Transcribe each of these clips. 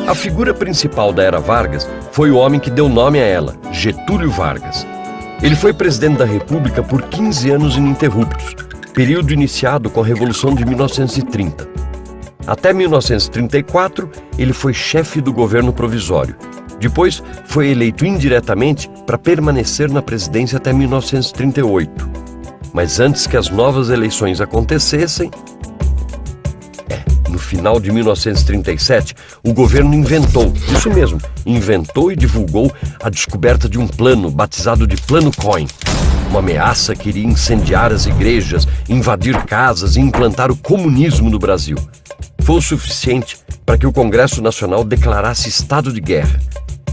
A figura principal da Era Vargas foi o homem que deu nome a ela, Getúlio Vargas. Ele foi presidente da República por 15 anos ininterruptos, período iniciado com a Revolução de 1930. Até 1934, ele foi chefe do governo provisório. Depois, foi eleito indiretamente para permanecer na presidência até 1938. Mas antes que as novas eleições acontecessem, no final de 1937, o governo inventou e divulgou a descoberta de um plano batizado de Plano Cohen. Uma ameaça que iria incendiar as igrejas, invadir casas e implantar o comunismo no Brasil. Foi o suficiente para que o Congresso Nacional declarasse estado de guerra.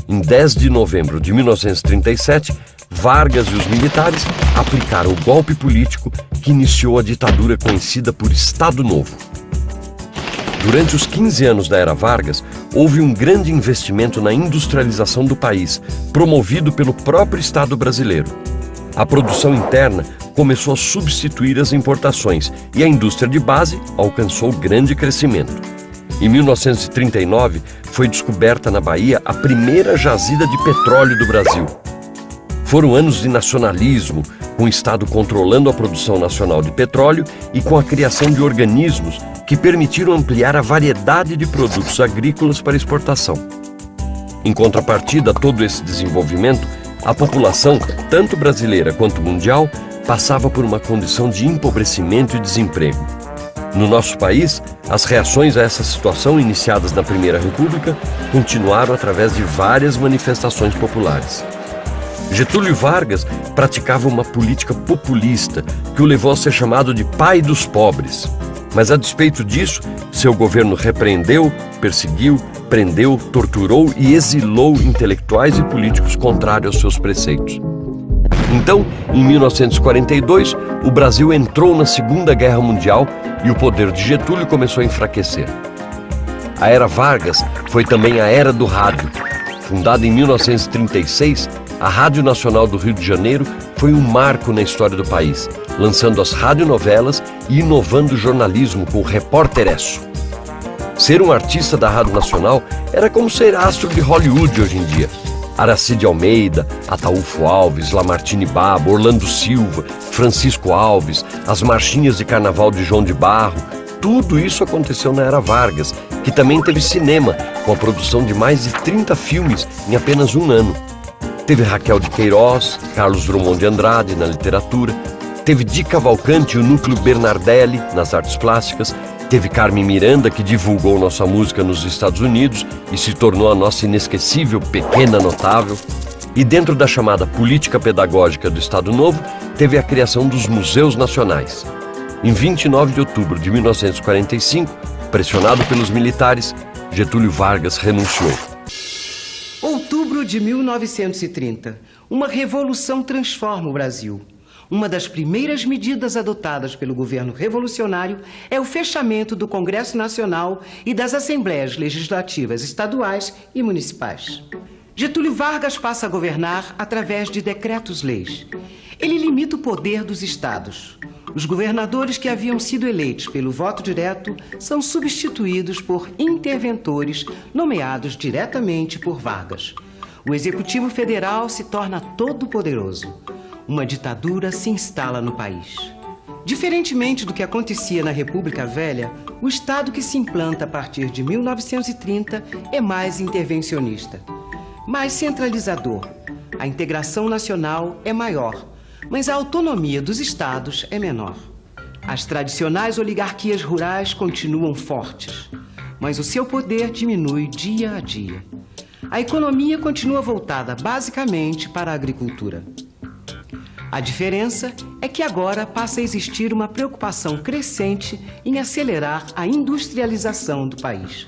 Em 10 de novembro de 1937, Vargas e os militares aplicaram o golpe político que iniciou a ditadura conhecida por Estado Novo. Durante os 15 anos da Era Vargas, houve um grande investimento na industrialização do país, promovido pelo próprio Estado brasileiro. A produção interna começou a substituir as importações e a indústria de base alcançou grande crescimento. Em 1939, foi descoberta na Bahia a primeira jazida de petróleo do Brasil. Foram anos de nacionalismo, com o Estado controlando a produção nacional de petróleo e com a criação de organismos que permitiram ampliar a variedade de produtos agrícolas para exportação. Em contrapartida a todo esse desenvolvimento, a população, tanto brasileira quanto mundial, passava por uma condição de empobrecimento e desemprego. No nosso país, as reações a essa situação iniciadas na Primeira República continuaram através de várias manifestações populares. Getúlio Vargas praticava uma política populista que o levou a ser chamado de pai dos pobres. Mas, a despeito disso, seu governo repreendeu, perseguiu, prendeu, torturou e exilou intelectuais e políticos contrários aos seus preceitos. Então, em 1942, o Brasil entrou na Segunda Guerra Mundial e o poder de Getúlio começou a enfraquecer. A Era Vargas foi também a Era do Rádio. Fundada em 1936, a Rádio Nacional do Rio de Janeiro foi um marco na história do país, lançando as radionovelas e inovando o jornalismo com o Repórteresso. Ser um artista da Rádio Nacional era como ser astro de Hollywood hoje em dia. Aracide Almeida, Ataúfo Alves, Lamartine Babo, Orlando Silva, Francisco Alves, as marchinhas de carnaval de João de Barro, tudo isso aconteceu na Era Vargas, que também teve cinema, com a produção de mais de 30 filmes em apenas um ano. Teve Raquel de Queiroz, Carlos Drummond de Andrade na literatura, teve Di Cavalcanti e o Núcleo Bernardelli nas artes plásticas, teve Carmen Miranda, que divulgou nossa música nos Estados Unidos e se tornou a nossa inesquecível Pequena Notável. E dentro da chamada política pedagógica do Estado Novo, teve a criação dos Museus Nacionais. Em 29 de outubro de 1945, pressionado pelos militares, Getúlio Vargas renunciou. Outubro de 1930. Uma revolução transforma o Brasil. Uma das primeiras medidas adotadas pelo governo revolucionário é o fechamento do Congresso Nacional e das Assembleias Legislativas estaduais e municipais. Getúlio Vargas passa a governar através de decretos-leis. Ele limita o poder dos estados. Os governadores que haviam sido eleitos pelo voto direto são substituídos por interventores nomeados diretamente por Vargas. O Executivo Federal se torna todo-poderoso. Uma ditadura se instala no país. Diferentemente do que acontecia na República Velha, o Estado que se implanta a partir de 1930 é mais intervencionista, mais centralizador. A integração nacional é maior, mas a autonomia dos estados é menor. As tradicionais oligarquias rurais continuam fortes, mas o seu poder diminui dia a dia. A economia continua voltada basicamente para a agricultura. A diferença é que agora passa a existir uma preocupação crescente em acelerar a industrialização do país.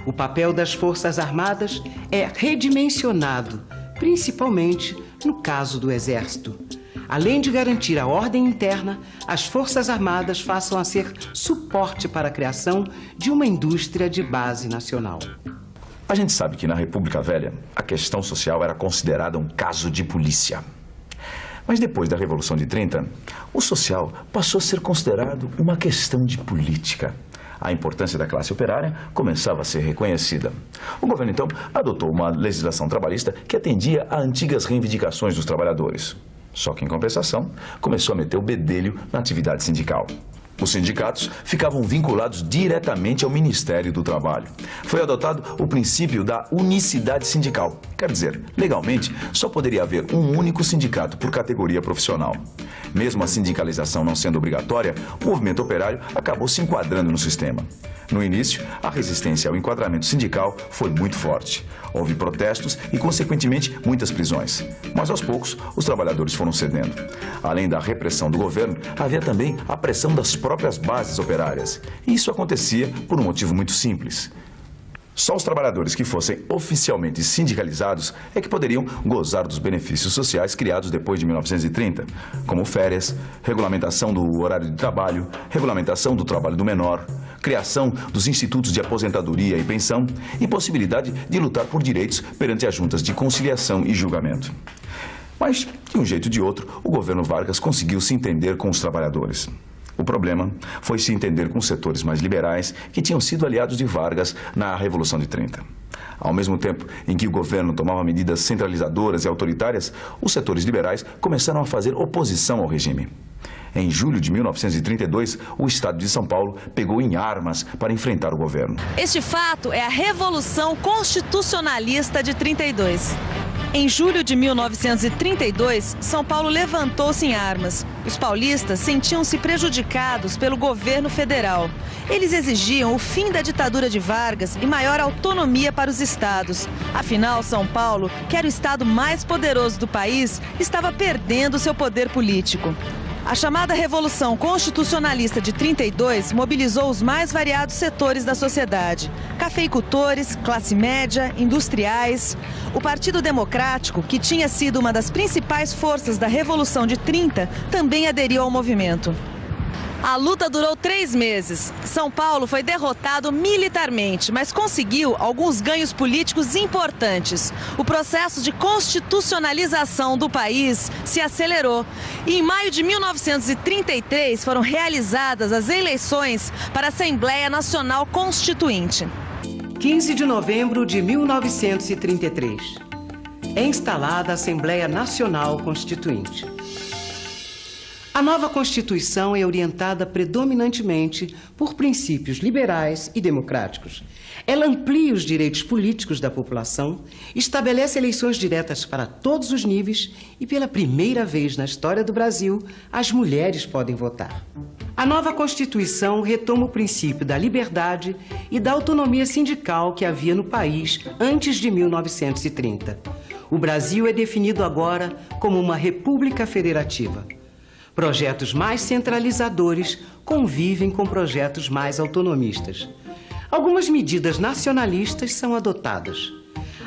O papel das Forças Armadas é redimensionado, principalmente no caso do Exército. Além de garantir a ordem interna, as Forças Armadas passam a ser suporte para a criação de uma indústria de base nacional. A gente sabe que na República Velha, a questão social era considerada um caso de polícia. Mas depois da Revolução de 30, o social passou a ser considerado uma questão de política. A importância da classe operária começava a ser reconhecida. O governo, então, adotou uma legislação trabalhista que atendia a antigas reivindicações dos trabalhadores. Só que, em compensação, começou a meter o bedelho na atividade sindical. Os sindicatos ficavam vinculados diretamente ao Ministério do Trabalho. Foi adotado o princípio da unicidade sindical. Quer dizer, legalmente, só poderia haver um único sindicato por categoria profissional. Mesmo a sindicalização não sendo obrigatória, o movimento operário acabou se enquadrando no sistema. No início, a resistência ao enquadramento sindical foi muito forte. Houve protestos e, consequentemente, muitas prisões. Mas, aos poucos, os trabalhadores foram cedendo. Além da repressão do governo, havia também a pressão das próprias bases operárias. E isso acontecia por um motivo muito simples. Só os trabalhadores que fossem oficialmente sindicalizados é que poderiam gozar dos benefícios sociais criados depois de 1930, como férias, regulamentação do horário de trabalho, regulamentação do trabalho do menor, criação dos institutos de aposentadoria e pensão e possibilidade de lutar por direitos perante as juntas de conciliação e julgamento. Mas, de um jeito ou de outro, o governo Vargas conseguiu se entender com os trabalhadores. O problema foi se entender com os setores mais liberais que tinham sido aliados de Vargas na Revolução de 30. Ao mesmo tempo em que o governo tomava medidas centralizadoras e autoritárias, os setores liberais começaram a fazer oposição ao regime. Em julho de 1932, o estado de São Paulo pegou em armas para enfrentar o governo. Este fato é a Revolução Constitucionalista de 32. Em julho de 1932, São Paulo levantou-se em armas. Os paulistas sentiam-se prejudicados pelo governo federal. Eles exigiam o fim da ditadura de Vargas e maior autonomia para os estados. Afinal, São Paulo, que era o estado mais poderoso do país, estava perdendo seu poder político. A chamada Revolução Constitucionalista de 32 mobilizou os mais variados setores da sociedade. Cafeicultores, classe média, industriais. O Partido Democrático, que tinha sido uma das principais forças da Revolução de 30, também aderiu ao movimento. A luta durou 3 meses. São Paulo foi derrotado militarmente, mas conseguiu alguns ganhos políticos importantes. O processo de constitucionalização do país se acelerou. E em maio de 1933 foram realizadas as eleições para a Assembleia Nacional Constituinte. 15 de novembro de 1933. É instalada a Assembleia Nacional Constituinte. A nova Constituição é orientada predominantemente por princípios liberais e democráticos. Ela amplia os direitos políticos da população, estabelece eleições diretas para todos os níveis e, pela primeira vez na história do Brasil, as mulheres podem votar. A nova Constituição retoma o princípio da liberdade e da autonomia sindical que havia no país antes de 1930. O Brasil é definido agora como uma república federativa. Projetos mais centralizadores convivem com projetos mais autonomistas. Algumas medidas nacionalistas são adotadas.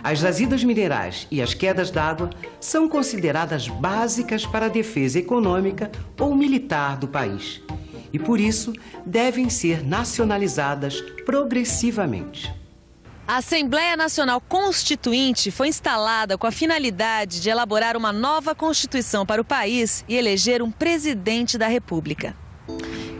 As jazidas minerais e as quedas d'água são consideradas básicas para a defesa econômica ou militar do país. E, por isso, devem ser nacionalizadas progressivamente. A Assembleia Nacional Constituinte foi instalada com a finalidade de elaborar uma nova Constituição para o país e eleger um presidente da República.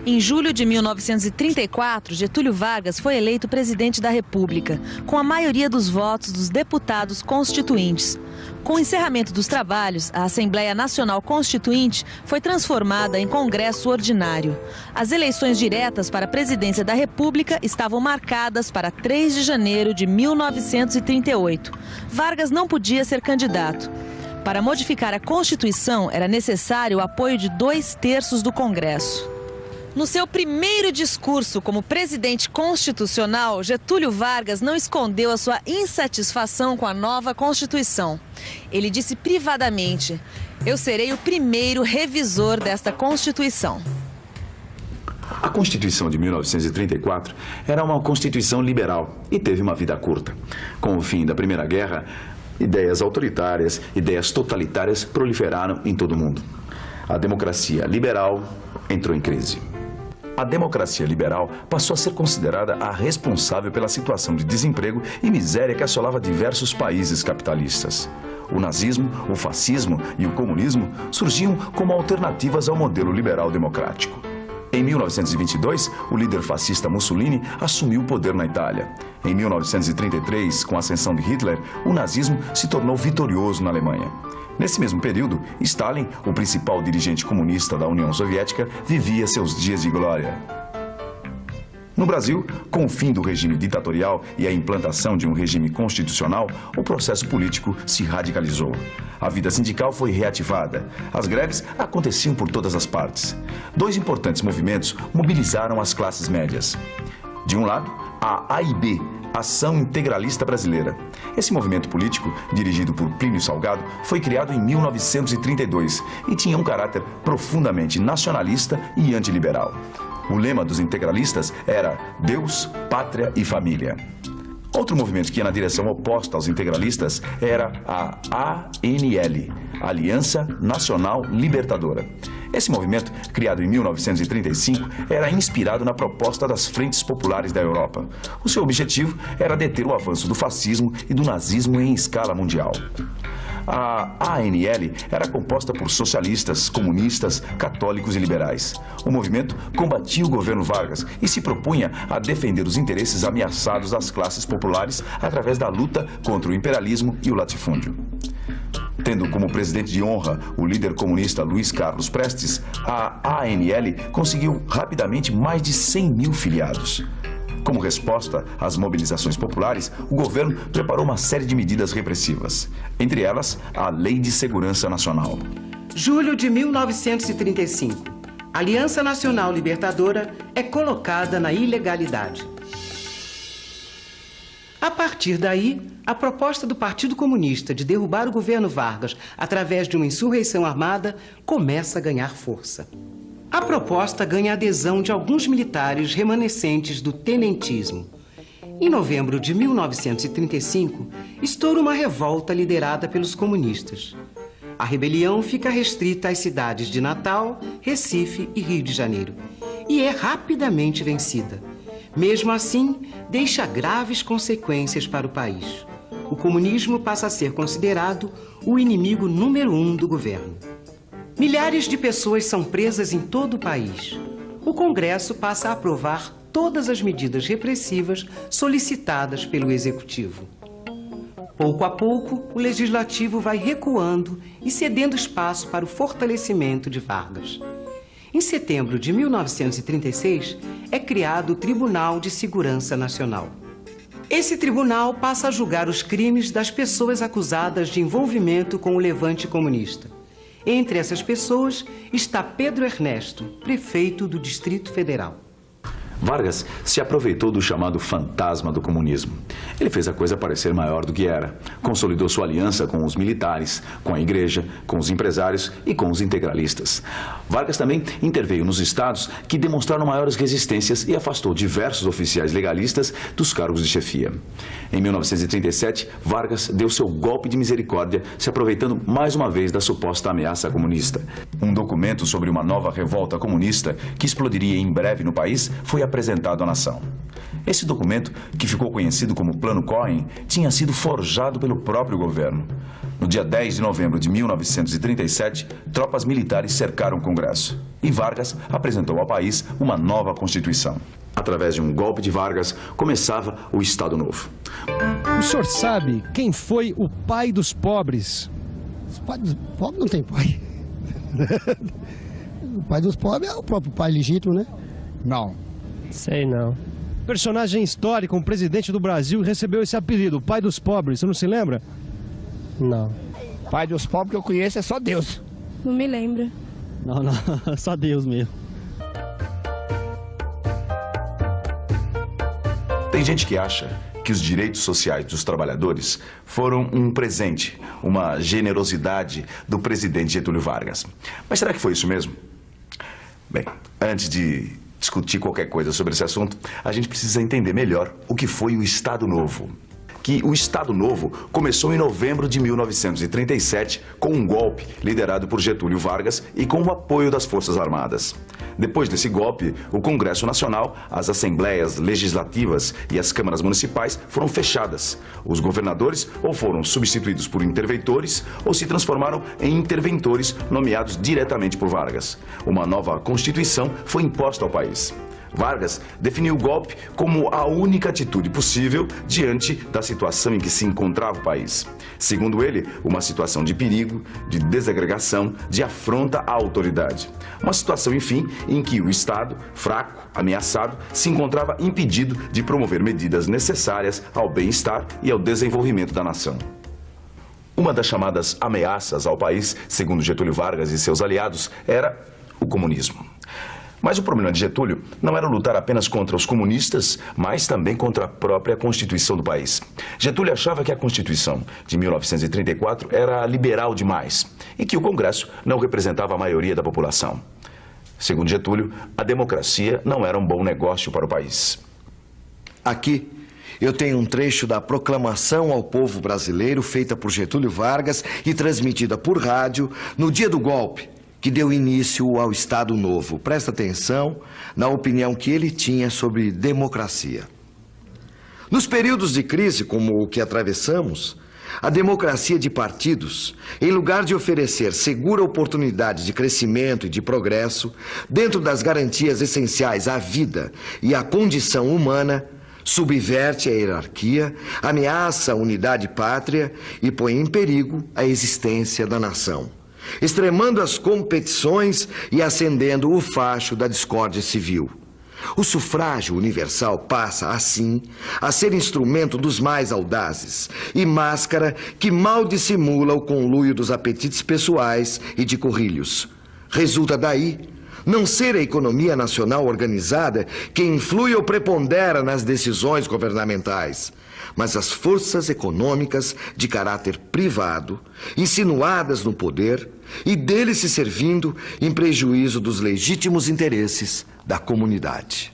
Em julho de 1934, Getúlio Vargas foi eleito presidente da República, com a maioria dos votos dos deputados constituintes. Com o encerramento dos trabalhos, a Assembleia Nacional Constituinte foi transformada em Congresso Ordinário. As eleições diretas para a presidência da República estavam marcadas para 3 de janeiro de 1938. Vargas não podia ser candidato. Para modificar a Constituição, era necessário o apoio de 2/3 do Congresso. No seu primeiro discurso como presidente constitucional, Getúlio Vargas não escondeu a sua insatisfação com a nova Constituição. Ele disse privadamente: "Eu serei o primeiro revisor desta Constituição." A Constituição de 1934 era uma Constituição liberal e teve uma vida curta. Com o fim da Primeira Guerra, ideias autoritárias, ideias totalitárias proliferaram em todo o mundo. A democracia liberal entrou em crise. A democracia liberal passou a ser considerada a responsável pela situação de desemprego e miséria que assolava diversos países capitalistas. O nazismo, o fascismo e o comunismo surgiam como alternativas ao modelo liberal democrático. Em 1922, o líder fascista Mussolini assumiu o poder na Itália. Em 1933, com a ascensão de Hitler, o nazismo se tornou vitorioso na Alemanha. Nesse mesmo período, Stalin, o principal dirigente comunista da União Soviética, vivia seus dias de glória. No Brasil, com o fim do regime ditatorial e a implantação de um regime constitucional, o processo político se radicalizou. A vida sindical foi reativada. As greves aconteciam por todas as partes. Dois importantes movimentos mobilizaram as classes médias. De um lado, a AIB, Ação Integralista Brasileira. Esse movimento político, dirigido por Plínio Salgado, foi criado em 1932 e tinha um caráter profundamente nacionalista e antiliberal. O lema dos integralistas era Deus, Pátria e Família. Outro movimento que ia na direção oposta aos integralistas era a ANL, Aliança Nacional Libertadora. Esse movimento, criado em 1935, era inspirado na proposta das frentes populares da Europa. O seu objetivo era deter o avanço do fascismo e do nazismo em escala mundial. A ANL era composta por socialistas, comunistas, católicos e liberais. O movimento combatia o governo Vargas e se propunha a defender os interesses ameaçados das classes populares através da luta contra o imperialismo e o latifúndio. Tendo como presidente de honra o líder comunista Luiz Carlos Prestes, a ANL conseguiu rapidamente mais de 100 mil filiados. Como resposta às mobilizações populares, o governo preparou uma série de medidas repressivas. Entre elas, a Lei de Segurança Nacional. Julho de 1935. A Aliança Nacional Libertadora é colocada na ilegalidade. A partir daí, a proposta do Partido Comunista de derrubar o governo Vargas através de uma insurreição armada começa a ganhar força. A proposta ganha a adesão de alguns militares remanescentes do tenentismo. Em novembro de 1935, estoura uma revolta liderada pelos comunistas. A rebelião fica restrita às cidades de Natal, Recife e Rio de Janeiro, e é rapidamente vencida. Mesmo assim, deixa graves consequências para o país. O comunismo passa a ser considerado o inimigo número 1 do governo. Milhares de pessoas são presas em todo o país. O Congresso passa a aprovar todas as medidas repressivas solicitadas pelo Executivo. Pouco a pouco, o Legislativo vai recuando e cedendo espaço para o fortalecimento de Vargas. Em setembro de 1936, é criado o Tribunal de Segurança Nacional. Esse tribunal passa a julgar os crimes das pessoas acusadas de envolvimento com o levante comunista. Entre essas pessoas está Pedro Ernesto, prefeito do Distrito Federal. Vargas se aproveitou do chamado fantasma do comunismo. Ele fez a coisa parecer maior do que era. Consolidou sua aliança com os militares, com a igreja, com os empresários e com os integralistas. Vargas também interveio nos estados que demonstraram maiores resistências e afastou diversos oficiais legalistas dos cargos de chefia. Em 1937, Vargas deu seu golpe de misericórdia, se aproveitando mais uma vez da suposta ameaça comunista. Um documento sobre uma nova revolta comunista que explodiria em breve no país foi apresentado à nação. Esse documento, que ficou conhecido como Plano Cohen, tinha sido forjado pelo próprio governo. No dia 10 de novembro de 1937, tropas militares cercaram o Congresso e Vargas apresentou ao país uma nova Constituição. Através de um golpe de Vargas, começava o Estado Novo. O senhor sabe quem foi o pai dos pobres? Os pais dos pobres não tem pai. O pai dos pobres é o próprio pai legítimo, né? Não. Sei não. Personagem histórico, um presidente do Brasil, recebeu esse apelido, o pai dos pobres, você não se lembra? Não. Pai dos pobres que eu conheço é só Deus. Não me lembro. Não, só Deus mesmo. Tem gente que acha que os direitos sociais dos trabalhadores foram um presente, uma generosidade do presidente Getúlio Vargas. Mas será que foi isso mesmo? Bem, antes de discutir qualquer coisa sobre esse assunto, a gente precisa entender melhor o que foi o Estado Novo. que o Estado Novo começou em novembro de 1937 com um golpe liderado por Getúlio Vargas e com o apoio das Forças Armadas. Depois desse golpe, o Congresso Nacional, as assembleias legislativas e as câmaras municipais foram fechadas. Os governadores ou foram substituídos por interventores ou se transformaram em interventores nomeados diretamente por Vargas. Uma nova Constituição foi imposta ao país. Vargas definiu o golpe como a única atitude possível diante da situação em que se encontrava o país. Segundo ele, uma situação de perigo, de desagregação, de afronta à autoridade. Uma situação, enfim, em que o Estado, fraco, ameaçado, se encontrava impedido de promover medidas necessárias ao bem-estar e ao desenvolvimento da nação. Uma das chamadas ameaças ao país, segundo Getúlio Vargas e seus aliados, era o comunismo. Mas o problema de Getúlio não era lutar apenas contra os comunistas, mas também contra a própria Constituição do país. Getúlio achava que a Constituição de 1934 era liberal demais e que o Congresso não representava a maioria da população. Segundo Getúlio, a democracia não era um bom negócio para o país. Aqui eu tenho um trecho da proclamação ao povo brasileiro feita por Getúlio Vargas e transmitida por rádio no dia do golpe, que deu início ao Estado Novo. Presta atenção na opinião que ele tinha sobre democracia. Nos períodos de crise como o que atravessamos, a democracia de partidos, em lugar de oferecer segura oportunidade de crescimento e de progresso, dentro das garantias essenciais à vida e à condição humana, subverte a hierarquia, ameaça a unidade pátria e põe em perigo a existência da nação, extremando as competições e acendendo o facho da discórdia civil. O sufrágio universal passa, assim, a ser instrumento dos mais audazes e máscara que mal dissimula o conluio dos apetites pessoais e de currílios. Resulta daí não ser a economia nacional organizada que influi ou prepondera nas decisões governamentais, mas as forças econômicas de caráter privado, insinuadas no poder e dele se servindo em prejuízo dos legítimos interesses da comunidade.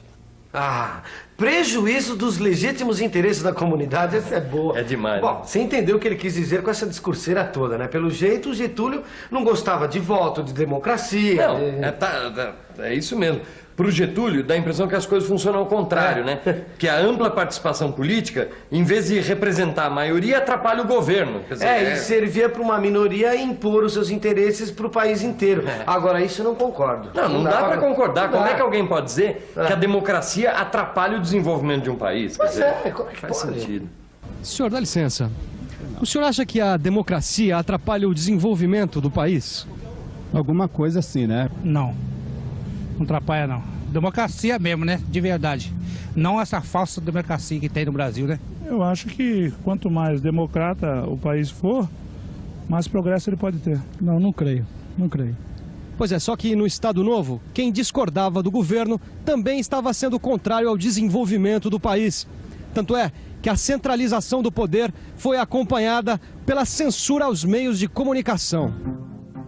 Ah, prejuízo dos legítimos interesses da comunidade, essa é boa. É demais, né? Bom, você entendeu o que ele quis dizer com essa discurseira toda, né? Pelo jeito, o Getúlio não gostava de voto, de democracia. Não, é isso mesmo. Para o Getúlio, dá a impressão que as coisas funcionam ao contrário, né? Que a ampla participação política, em vez de representar a maioria, atrapalha o governo. Quer dizer, e servia para uma minoria impor os seus interesses para o país inteiro. Agora, isso eu não concordo. Não dá para concordar. Como é que alguém pode dizer que a democracia atrapalha o desenvolvimento de um país? Pois como é que faz pode? sentido. Senhor, dá licença. O senhor acha que a democracia atrapalha o desenvolvimento do país? Alguma coisa assim, né? Não. Não atrapalha, não. Democracia mesmo, né? De verdade. Não essa falsa democracia que tem no Brasil, né? Eu acho que quanto mais democrata o país for, mais progresso ele pode ter. Não creio. Não creio. Pois é, só que no Estado Novo, quem discordava do governo também estava sendo contrário ao desenvolvimento do país. Tanto é que a centralização do poder foi acompanhada pela censura aos meios de comunicação.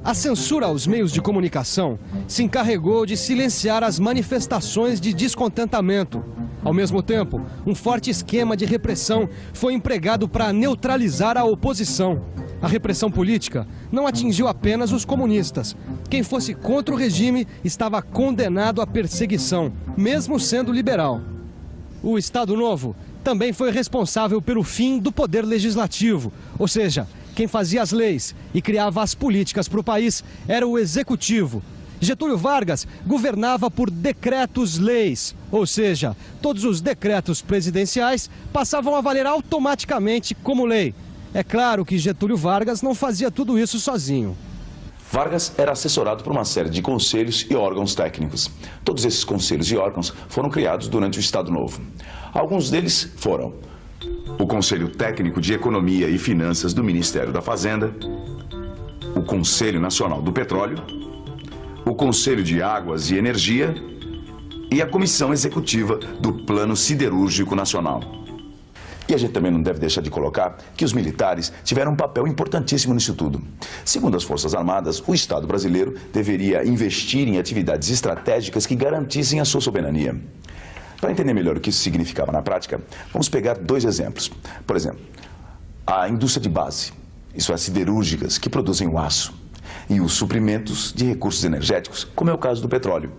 A censura aos meios de comunicação se encarregou de silenciar as manifestações de descontentamento. Ao mesmo tempo, um forte esquema de repressão foi empregado para neutralizar a oposição. A repressão política não atingiu apenas os comunistas. Quem fosse contra o regime estava condenado à perseguição, mesmo sendo liberal. O Estado Novo também foi responsável pelo fim do poder legislativo, ou seja, quem fazia as leis e criava as políticas para o país era o executivo. Getúlio Vargas governava por decretos-leis, ou seja, todos os decretos presidenciais passavam a valer automaticamente como lei. É claro que Getúlio Vargas não fazia tudo isso sozinho. Vargas era assessorado por uma série de conselhos e órgãos técnicos. Todos esses conselhos e órgãos foram criados durante o Estado Novo. Alguns deles foram o Conselho Técnico de Economia e Finanças do Ministério da Fazenda, o Conselho Nacional do Petróleo, o Conselho de Águas e Energia e a Comissão Executiva do Plano Siderúrgico Nacional. E a gente também não deve deixar de colocar que os militares tiveram um papel importantíssimo nisso tudo. Segundo as Forças Armadas, o Estado brasileiro deveria investir em atividades estratégicas que garantissem a sua soberania. Para entender melhor o que isso significava na prática, vamos pegar dois exemplos. Por exemplo, a indústria de base, isso é, siderúrgicas, que produzem o aço, e os suprimentos de recursos energéticos, como é o caso do petróleo.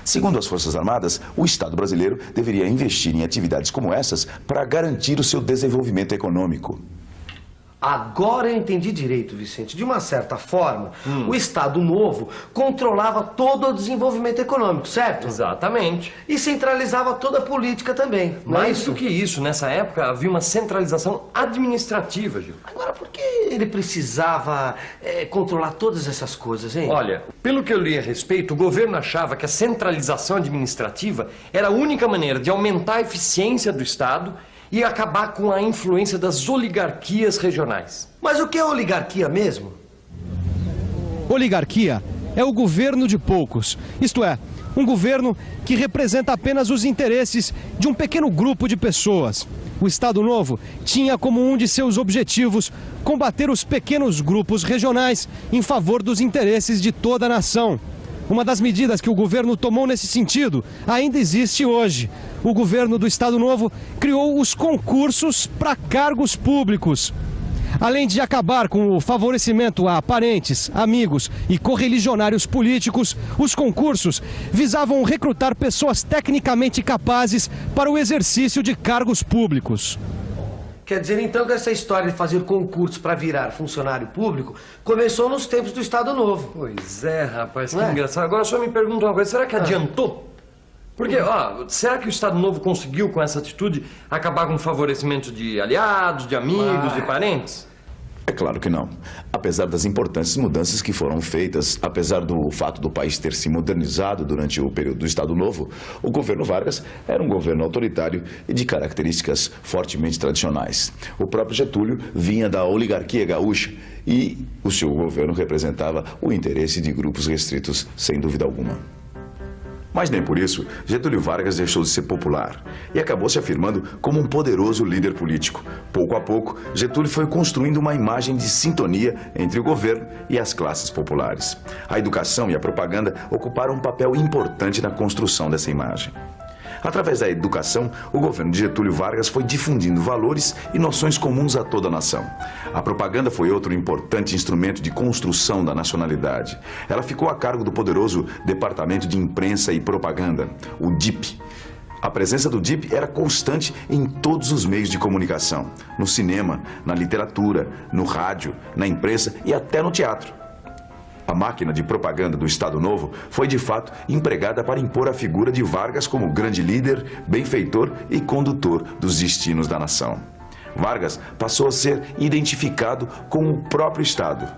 Segundo as Forças Armadas, o Estado brasileiro deveria investir em atividades como essas para garantir o seu desenvolvimento econômico. Agora eu entendi direito, Vicente. De uma certa forma, o Estado Novo controlava todo o desenvolvimento econômico, certo? Exatamente. E centralizava toda a política também. Mais do que isso, nessa época havia uma centralização administrativa, Gil. Agora, por que ele precisava controlar todas essas coisas, hein? Olha, pelo que eu li a respeito, o governo achava que a centralização administrativa era a única maneira de aumentar a eficiência do Estado e acabar com a influência das oligarquias regionais. Mas o que é oligarquia mesmo? Oligarquia é o governo de poucos, isto é, um governo que representa apenas os interesses de um pequeno grupo de pessoas. O Estado Novo tinha como um de seus objetivos combater os pequenos grupos regionais em favor dos interesses de toda a nação. Uma das medidas que o governo tomou nesse sentido ainda existe hoje. O governo do Estado Novo criou os concursos para cargos públicos. Além de acabar com o favorecimento a parentes, amigos e correligionários políticos, os concursos visavam recrutar pessoas tecnicamente capazes para o exercício de cargos públicos. Quer dizer, então, que essa história de fazer concursos para virar funcionário público começou nos tempos do Estado Novo. Pois é, rapaz, que engraçado. Agora só me pergunta uma coisa, será que adiantou? Porque, será que o Estado Novo conseguiu, com essa atitude, acabar com o favorecimento de aliados, de amigos, de parentes? É claro que não. Apesar das importantes mudanças que foram feitas, apesar do fato do país ter se modernizado durante o período do Estado Novo, o governo Vargas era um governo autoritário e de características fortemente tradicionais. O próprio Getúlio vinha da oligarquia gaúcha e o seu governo representava o interesse de grupos restritos, sem dúvida alguma. Mas nem por isso, Getúlio Vargas deixou de ser popular e acabou se afirmando como um poderoso líder político. Pouco a pouco, Getúlio foi construindo uma imagem de sintonia entre o governo e as classes populares. A educação e a propaganda ocuparam um papel importante na construção dessa imagem. Através da educação, o governo de Getúlio Vargas foi difundindo valores e noções comuns a toda a nação. A propaganda foi outro importante instrumento de construção da nacionalidade. Ela ficou a cargo do poderoso Departamento de Imprensa e Propaganda, o DIP. A presença do DIP era constante em todos os meios de comunicação, no cinema, na literatura, no rádio, na imprensa e até no teatro. A máquina de propaganda do Estado Novo foi, de fato, empregada para impor a figura de Vargas como grande líder, benfeitor e condutor dos destinos da nação. Vargas passou a ser identificado com o próprio Estado.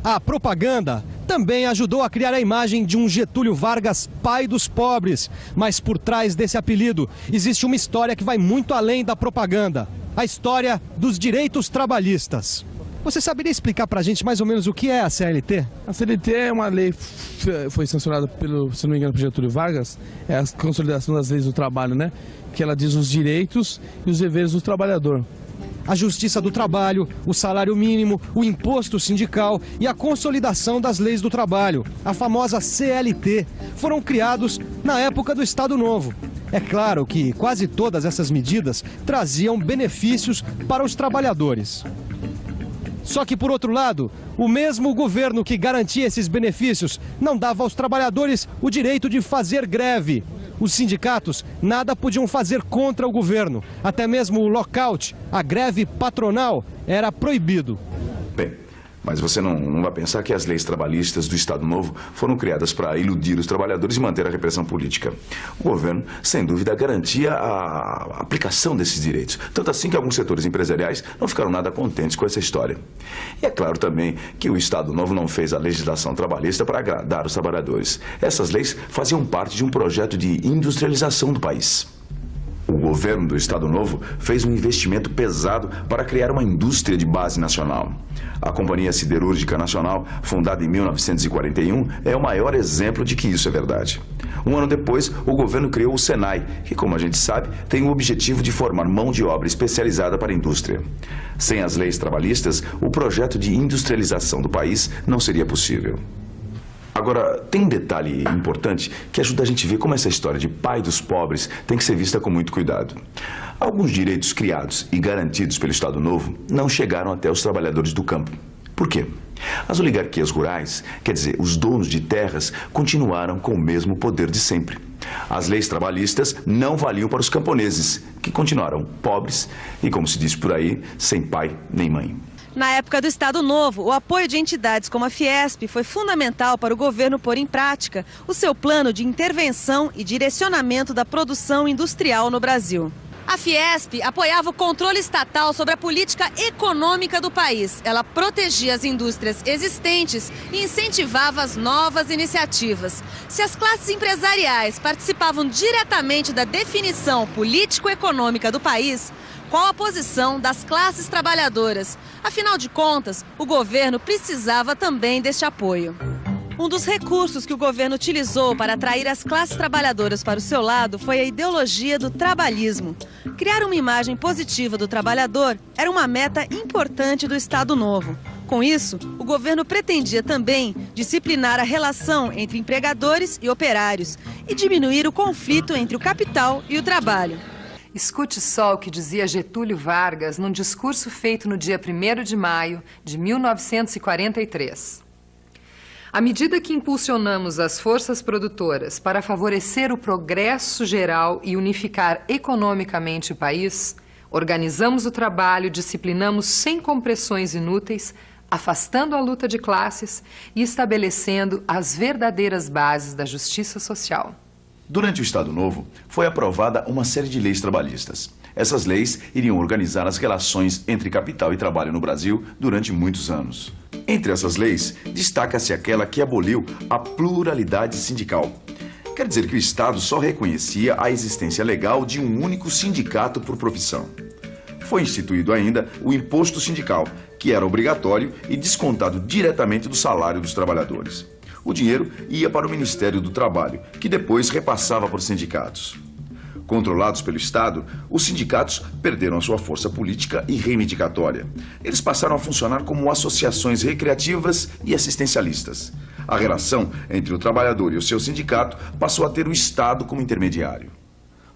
A propaganda também ajudou a criar a imagem de um Getúlio Vargas, pai dos pobres. Mas por trás desse apelido existe uma história que vai muito além da propaganda. A história dos direitos trabalhistas. Você saberia explicar pra gente mais ou menos o que é a CLT? A CLT é uma lei que foi sancionada pelo, se não me engano, por Getúlio Vargas, é a consolidação das leis do trabalho, né? Que ela diz os direitos e os deveres do trabalhador. A justiça do trabalho, o salário mínimo, o imposto sindical e a consolidação das leis do trabalho, a famosa CLT, foram criados na época do Estado Novo. É claro que quase todas essas medidas traziam benefícios para os trabalhadores. Só que, por outro lado, o mesmo governo que garantia esses benefícios não dava aos trabalhadores o direito de fazer greve. Os sindicatos nada podiam fazer contra o governo. Até mesmo o lockout, a greve patronal, era proibido. Bem, mas você não vai pensar que as leis trabalhistas do Estado Novo foram criadas para iludir os trabalhadores e manter a repressão política. O governo, sem dúvida, garantia a aplicação desses direitos. Tanto assim que alguns setores empresariais não ficaram nada contentes com essa história. E é claro também que o Estado Novo não fez a legislação trabalhista para agradar os trabalhadores. Essas leis faziam parte de um projeto de industrialização do país. O governo do Estado Novo fez um investimento pesado para criar uma indústria de base nacional. A Companhia Siderúrgica Nacional, fundada em 1941, é o maior exemplo de que isso é verdade. Um ano depois, o governo criou o Senai, que, como a gente sabe, tem o objetivo de formar mão de obra especializada para a indústria. Sem as leis trabalhistas, o projeto de industrialização do país não seria possível. Agora, tem um detalhe importante que ajuda a gente a ver como essa história de pai dos pobres tem que ser vista com muito cuidado. Alguns direitos criados e garantidos pelo Estado Novo não chegaram até os trabalhadores do campo. Por quê? As oligarquias rurais, quer dizer, os donos de terras, continuaram com o mesmo poder de sempre. As leis trabalhistas não valiam para os camponeses, que continuaram pobres e, como se diz por aí, sem pai nem mãe. Na época do Estado Novo, o apoio de entidades como a Fiesp foi fundamental para o governo pôr em prática o seu plano de intervenção e direcionamento da produção industrial no Brasil. A Fiesp apoiava o controle estatal sobre a política econômica do país. Ela protegia as indústrias existentes e incentivava as novas iniciativas. Se as classes empresariais participavam diretamente da definição político-econômica do país, qual a posição das classes trabalhadoras? Afinal de contas, o governo precisava também deste apoio. Um dos recursos que o governo utilizou para atrair as classes trabalhadoras para o seu lado foi a ideologia do trabalhismo. Criar uma imagem positiva do trabalhador era uma meta importante do Estado Novo. Com isso, o governo pretendia também disciplinar a relação entre empregadores e operários e diminuir o conflito entre o capital e o trabalho. Escute só o que dizia Getúlio Vargas num discurso feito no dia 1º de maio de 1943. À medida que impulsionamos as forças produtoras para favorecer o progresso geral e unificar economicamente o país, organizamos o trabalho, disciplinamos sem compressões inúteis, afastando a luta de classes e estabelecendo as verdadeiras bases da justiça social. Durante o Estado Novo, foi aprovada uma série de leis trabalhistas. Essas leis iriam organizar as relações entre capital e trabalho no Brasil durante muitos anos. Entre essas leis, destaca-se aquela que aboliu a pluralidade sindical. Quer dizer que o Estado só reconhecia a existência legal de um único sindicato por profissão. Foi instituído ainda o imposto sindical, que era obrigatório e descontado diretamente do salário dos trabalhadores. O dinheiro ia para o Ministério do Trabalho, que depois repassava para os sindicatos. Controlados pelo Estado, os sindicatos perderam a sua força política e reivindicatória. Eles passaram a funcionar como associações recreativas e assistencialistas. A relação entre o trabalhador e o seu sindicato passou a ter o Estado como intermediário.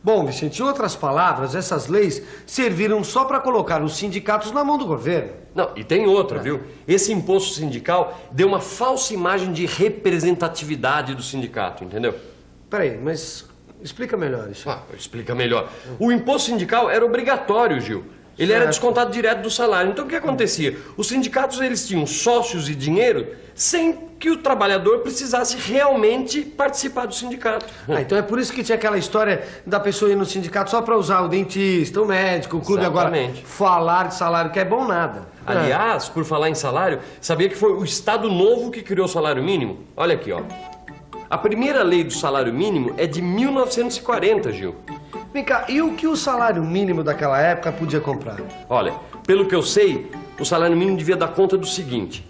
Bom, Vicente, em outras palavras, essas leis serviram só para colocar os sindicatos na mão do governo. Não, e tem outra, viu? Esse imposto sindical deu uma falsa imagem de representatividade do sindicato, entendeu? Peraí, mas explica melhor isso. Explica melhor. O imposto sindical era obrigatório, Gil. Ele era descontado direto do salário. Então o que acontecia? Os sindicatos eles tinham sócios e dinheiro sem que o trabalhador precisasse realmente participar do sindicato. Então é por isso que tinha aquela história da pessoa ir no sindicato só para usar o dentista, o médico, o clube. Exatamente. Agora falar de salário que é bom nada. Aliás, por falar em salário, sabia que foi o Estado Novo que criou o salário mínimo? Olha aqui, ó. A primeira lei do salário mínimo é de 1940, Gil. Vem cá, e o que o salário mínimo daquela época podia comprar? Olha, pelo que eu sei, o salário mínimo devia dar conta do seguinte: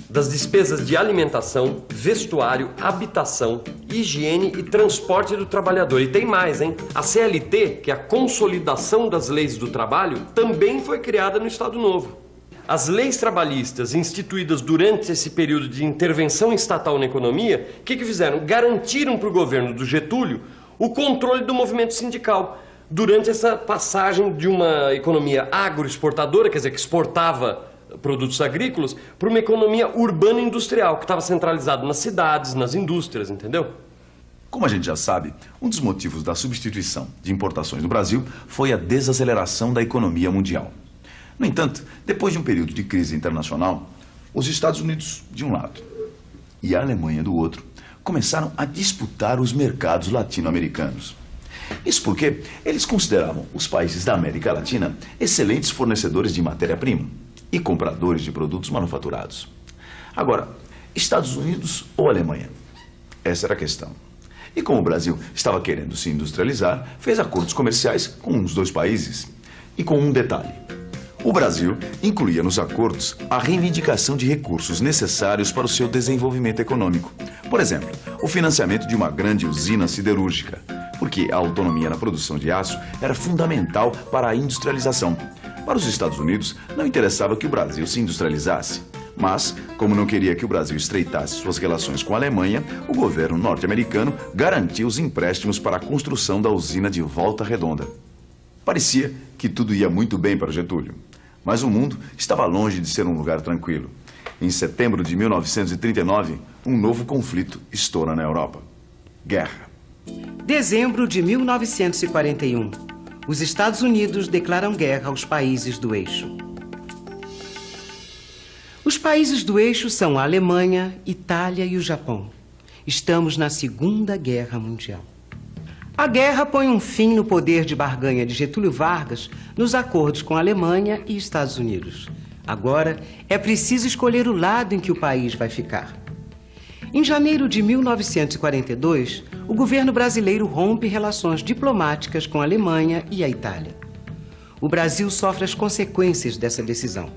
das despesas de alimentação, vestuário, habitação, higiene e transporte do trabalhador. E tem mais, hein? A CLT, que é a Consolidação das Leis do Trabalho, também foi criada no Estado Novo. As leis trabalhistas instituídas durante esse período de intervenção estatal na economia, o que fizeram? Garantiram para o governo do Getúlio o controle do movimento sindical durante essa passagem de uma economia agroexportadora, quer dizer, que exportava produtos agrícolas, para uma economia urbana industrial, que estava centralizada nas cidades, nas indústrias, entendeu? Como a gente já sabe, um dos motivos da substituição de importações no Brasil foi a desaceleração da economia mundial. No entanto, depois de um período de crise internacional, os Estados Unidos, de um lado, e a Alemanha, do outro, começaram a disputar os mercados latino-americanos. Isso porque eles consideravam os países da América Latina excelentes fornecedores de matéria-prima e compradores de produtos manufaturados. Agora, Estados Unidos ou Alemanha? Essa era a questão. E como o Brasil estava querendo se industrializar, fez acordos comerciais com os dois países. E com um detalhe: o Brasil incluía nos acordos a reivindicação de recursos necessários para o seu desenvolvimento econômico. Por exemplo, o financiamento de uma grande usina siderúrgica, porque a autonomia na produção de aço era fundamental para a industrialização. Para os Estados Unidos, não interessava que o Brasil se industrializasse. Mas, como não queria que o Brasil estreitasse suas relações com a Alemanha, o governo norte-americano garantiu os empréstimos para a construção da usina de Volta Redonda. Parecia que tudo ia muito bem para Getúlio, mas o mundo estava longe de ser um lugar tranquilo. Em setembro de 1939, um novo conflito estoura na Europa. Guerra. Dezembro de 1941. Os Estados Unidos declaram guerra aos países do eixo. Os países do eixo são a Alemanha, Itália e o Japão. Estamos na Segunda Guerra Mundial. A guerra põe um fim no poder de barganha de Getúlio Vargas nos acordos com a Alemanha e Estados Unidos. Agora é preciso escolher o lado em que o país vai ficar. Em janeiro de 1942, o governo brasileiro rompe relações diplomáticas com a Alemanha e a Itália. O Brasil sofre as consequências dessa decisão.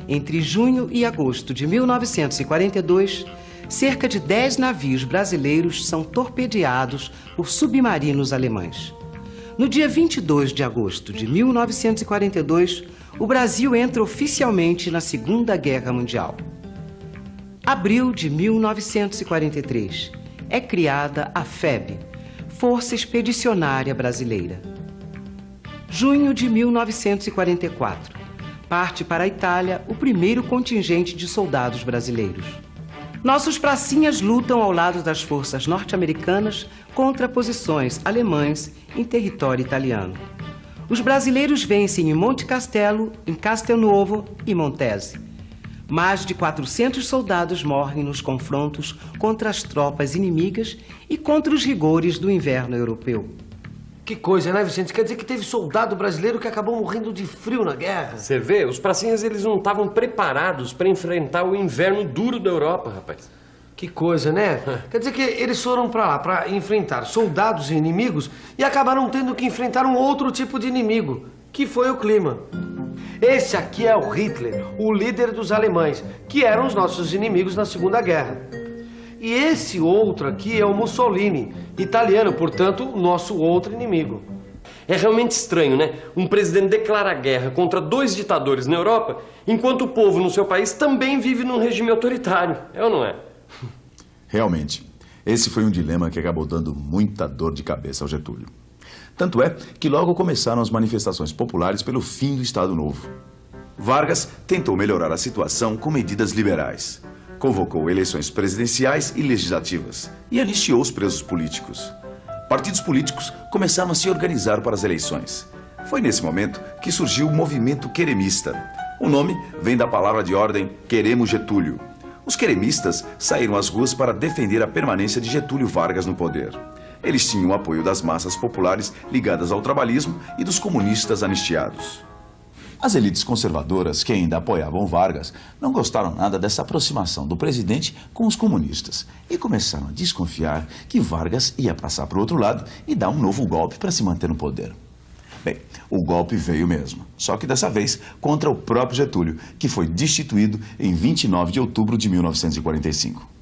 Entre junho e agosto de 1942, cerca de 10 navios brasileiros são torpedeados por submarinos alemães. No dia 22 de agosto de 1942, o Brasil entra oficialmente na Segunda Guerra Mundial. Abril de 1943, é criada a FEB, Força Expedicionária Brasileira. Junho de 1944, parte para a Itália o primeiro contingente de soldados brasileiros. Nossos pracinhas lutam ao lado das forças norte-americanas contra posições alemãs em território italiano. Os brasileiros vencem em Monte Castelo, em Castelnuovo e Montese. Mais de 400 soldados morrem nos confrontos contra as tropas inimigas e contra os rigores do inverno europeu. Que coisa, né, Vicente? Quer dizer que teve soldado brasileiro que acabou morrendo de frio na guerra. Você vê, os pracinhas eles não estavam preparados para enfrentar o inverno duro da Europa, rapaz. Que coisa, né? Quer dizer que eles foram para lá para enfrentar soldados e inimigos e acabaram tendo que enfrentar um outro tipo de inimigo, que foi o clima. Esse aqui é o Hitler, o líder dos alemães, que eram os nossos inimigos na Segunda Guerra. E esse outro aqui é o Mussolini, italiano, portanto, o nosso outro inimigo. É realmente estranho, né? Um presidente declara guerra contra 2 ditadores na Europa, enquanto o povo no seu país também vive num regime autoritário. É ou não é? Realmente, esse foi um dilema que acabou dando muita dor de cabeça ao Getúlio. Tanto é que logo começaram as manifestações populares pelo fim do Estado Novo. Vargas tentou melhorar a situação com medidas liberais. Convocou eleições presidenciais e legislativas e anistiou os presos políticos. Partidos políticos começaram a se organizar para as eleições. Foi nesse momento que surgiu o movimento queremista. O nome vem da palavra de ordem Queremos Getúlio. Os queremistas saíram às ruas para defender a permanência de Getúlio Vargas no poder. Eles tinham o apoio das massas populares ligadas ao trabalhismo e dos comunistas anistiados. As elites conservadoras que ainda apoiavam Vargas não gostaram nada dessa aproximação do presidente com os comunistas e começaram a desconfiar que Vargas ia passar para o outro lado e dar um novo golpe para se manter no poder. Bem, o golpe veio mesmo, só que dessa vez contra o próprio Getúlio, que foi destituído em 29 de outubro de 1945.